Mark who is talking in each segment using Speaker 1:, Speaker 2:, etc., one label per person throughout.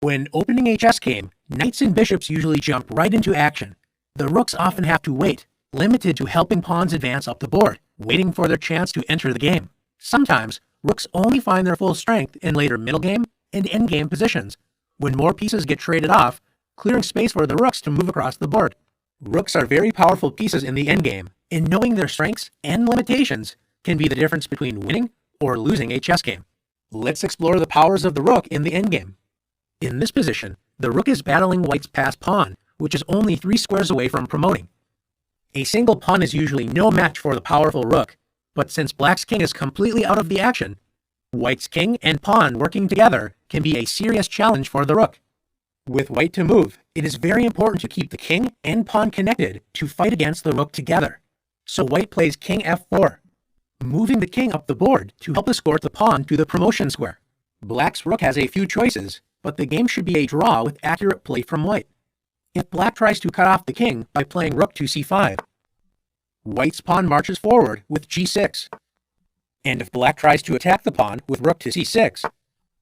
Speaker 1: When opening a chess game, knights and bishops usually jump right into action. The rooks often have to wait, limited to helping pawns advance up the board, waiting for their chance to enter the game. Sometimes, rooks only find their full strength in later middle game and endgame positions, when more pieces get traded off, clearing space for the rooks to move across the board. Rooks are very powerful pieces in the endgame, and knowing their strengths and limitations can be the difference between winning or losing a chess game. Let's explore the powers of the rook in the endgame. In this position, the rook is battling white's passed pawn, which is only 3 squares away from promoting. A single pawn is usually no match for the powerful rook, but since black's king is completely out of the action, white's king and pawn working together can be a serious challenge for the rook. With white to move, it is very important to keep the king and pawn connected to fight against the rook together. So white plays king f4, moving the king up the board to help escort the pawn to the promotion square. Black's rook has a few choices, but the game should be a draw with accurate play from white. If black tries to cut off the king by playing rook to c5, white's pawn marches forward with g6. And if black tries to attack the pawn with rook to c6,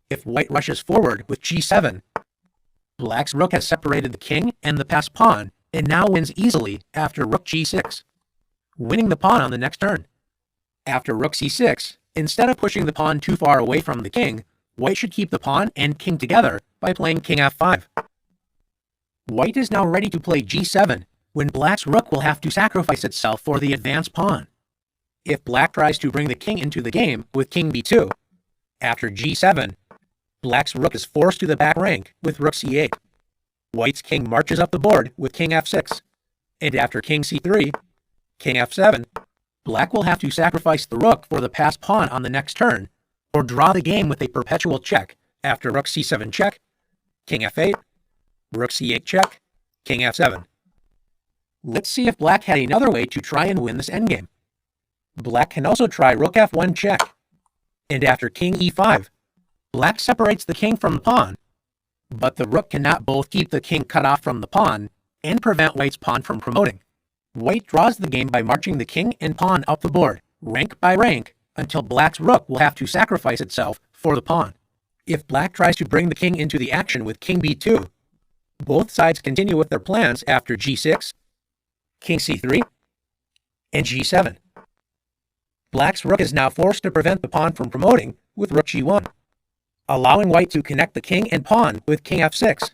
Speaker 1: if white rushes forward with g7, black's rook has separated the king and the passed pawn and now wins easily after rook g6, winning the pawn on the next turn. After rook c6, instead of pushing the pawn too far away from the king, white should keep the pawn and king together by playing king f5. White is now ready to play g7, when black's rook will have to sacrifice itself for the advanced pawn. If black tries to bring the king into the game with king b2, after g7, black's rook is forced to the back rank with rook c8. White's king marches up the board with king f6, and after king c3, king f7, black will have to sacrifice the rook for the passed pawn on the next turn, or draw the game with a perpetual check after rook c7 check, king f8, rook c8 check, king f7. Let's see if black had another way to try and win this endgame. Black can also try rook f1 check, and after king e5, black separates the king from the pawn, but the rook cannot both keep the king cut off from the pawn and prevent white's pawn from promoting. White draws the game by marching the king and pawn up the board, rank by rank, until black's rook will have to sacrifice itself for the pawn. If black tries to bring the king into the action with king b2, both sides continue with their plans after g6, king c3, and g7. Black's rook is now forced to prevent the pawn from promoting with rook g1, allowing white to connect the king and pawn with king f6.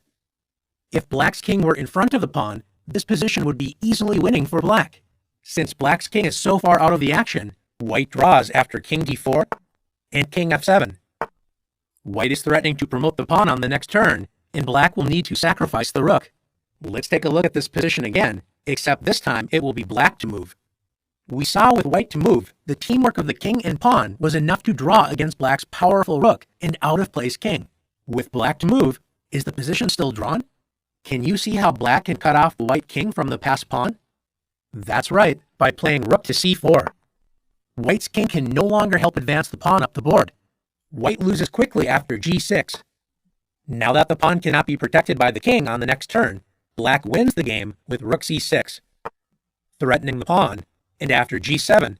Speaker 1: If black's king were in front of the pawn, this position would be easily winning for black. Since black's king is so far out of the action, white draws after king d4 and king f7. White is threatening to promote the pawn on the next turn, and black will need to sacrifice the rook. Let's take a look at this position again, except this time it will be black to move. We saw with white to move, the teamwork of the king and pawn was enough to draw against black's powerful rook and out-of-place king. With black to move, is the position still drawn? Can you see how black can cut off the white king from the passed pawn? That's right, by playing rook to c4. White's king can no longer help advance the pawn up the board. White loses quickly after g6. Now that the pawn cannot be protected by the king on the next turn, black wins the game with rook c6, threatening the pawn, and after g7,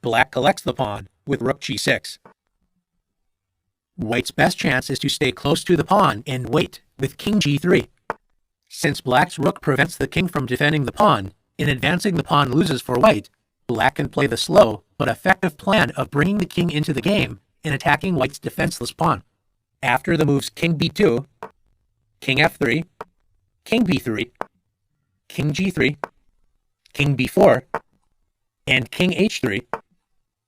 Speaker 1: black collects the pawn with rook g6. White's best chance is to stay close to the pawn and wait with king g3. Since black's rook prevents the king from defending the pawn, and advancing the pawn loses for white, black can play the slow but effective plan of bringing the king into the game and attacking white's defenseless pawn. After the moves king b2, king f3, king b3, king g3, king b4, and king h3,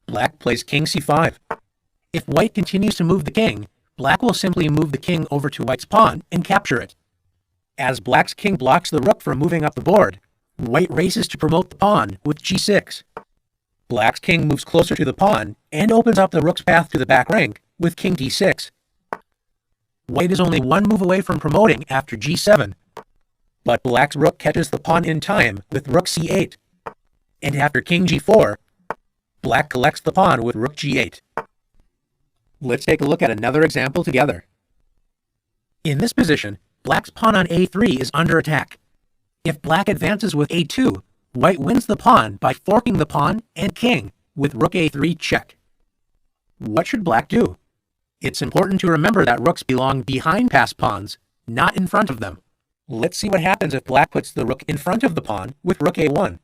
Speaker 1: black plays king c5. If white continues to move the king, black will simply move the king over to white's pawn and capture it. As black's king blocks the rook from moving up the board, white races to promote the pawn with g6. Black's king moves closer to the pawn and opens up the rook's path to the back rank with king d6. White is only one move away from promoting after g7, but black's rook catches the pawn in time with rook c8. And after king g4, black collects the pawn with rook g8. Let's take a look at another example together. In this position, black's pawn on a3 is under attack. If black advances with a2, white wins the pawn by forking the pawn and king with rook a3 check. What should black do? It's important to remember that rooks belong behind passed pawns, not in front of them. Let's see what happens if black puts the rook in front of the pawn with rook a1.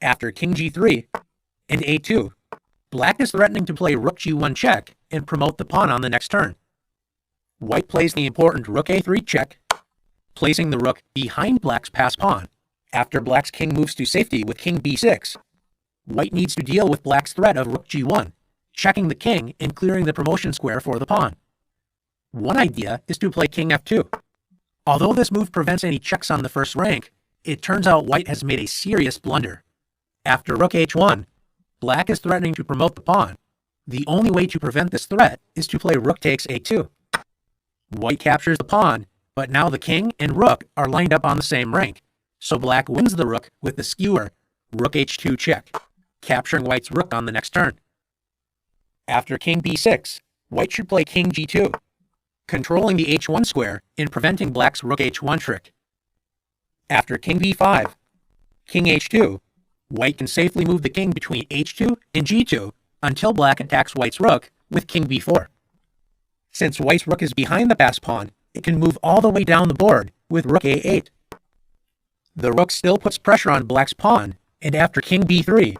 Speaker 1: After king g3 and a2, black is threatening to play rook g1 check and promote the pawn on the next turn. White plays the important rook a3 check, placing the rook behind black's passed pawn. After black's king moves to safety with king b6, white needs to deal with black's threat of rook g1, checking the king and clearing the promotion square for the pawn. One idea is to play king f2. Although this move prevents any checks on the first rank, it turns out white has made a serious blunder. After rook h1, black is threatening to promote the pawn. The only way to prevent this threat is to play rook takes a2. White captures the pawn, but now the king and rook are lined up on the same rank, so black wins the rook with the skewer rook h2 check, capturing white's rook on the next turn. After king b6, white should play king g2, controlling the h1 square and preventing black's rook h1 trick. After king b5, king h2, white can safely move the king between h2 and g2 until black attacks white's rook with king b4. Since white's rook is behind the passed pawn, it can move all the way down the board with rook a8. The rook still puts pressure on black's pawn, and after king b3,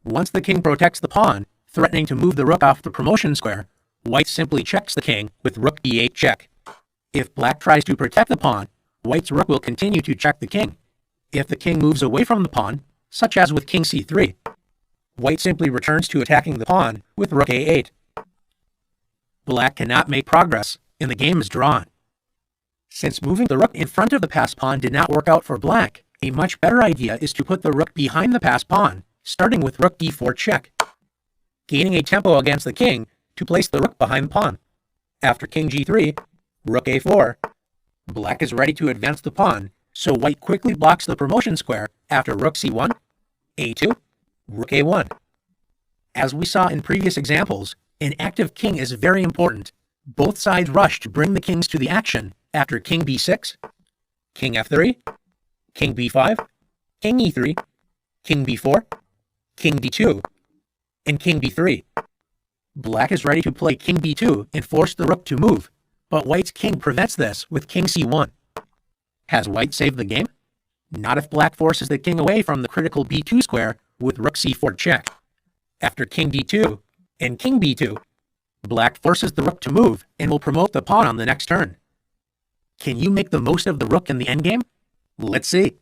Speaker 1: once the king protects the pawn, threatening to move the rook off the promotion square, white simply checks the king with rook e8 check. If black tries to protect the pawn, white's rook will continue to check the king. If the king moves away from the pawn, such as with king c3, white simply returns to attacking the pawn with rook a8. Black cannot make progress, and the game is drawn. Since moving the rook in front of the passed pawn did not work out for black, a much better idea is to put the rook behind the passed pawn, starting with rook d4 check, gaining a tempo against the king to place the rook behind the pawn. After king g3, rook a4, black is ready to advance the pawn, so white quickly blocks the promotion square after rook c1, a2, rook a1. As we saw in previous examples, an active king is very important. Both sides rush to bring the kings to the action after king b6, king f3, king b5, king e3, king b4, king d2, and king b3. Black is ready to play king b2 and force the rook to move, but white's king prevents this with king c1. Has white saved the game? Not if black forces the king away from the critical b2 square with rook c4 check. After king d2 and king b2, black forces the rook to move and will promote the pawn on the next turn. Can you make the most of the rook in the endgame? Let's see.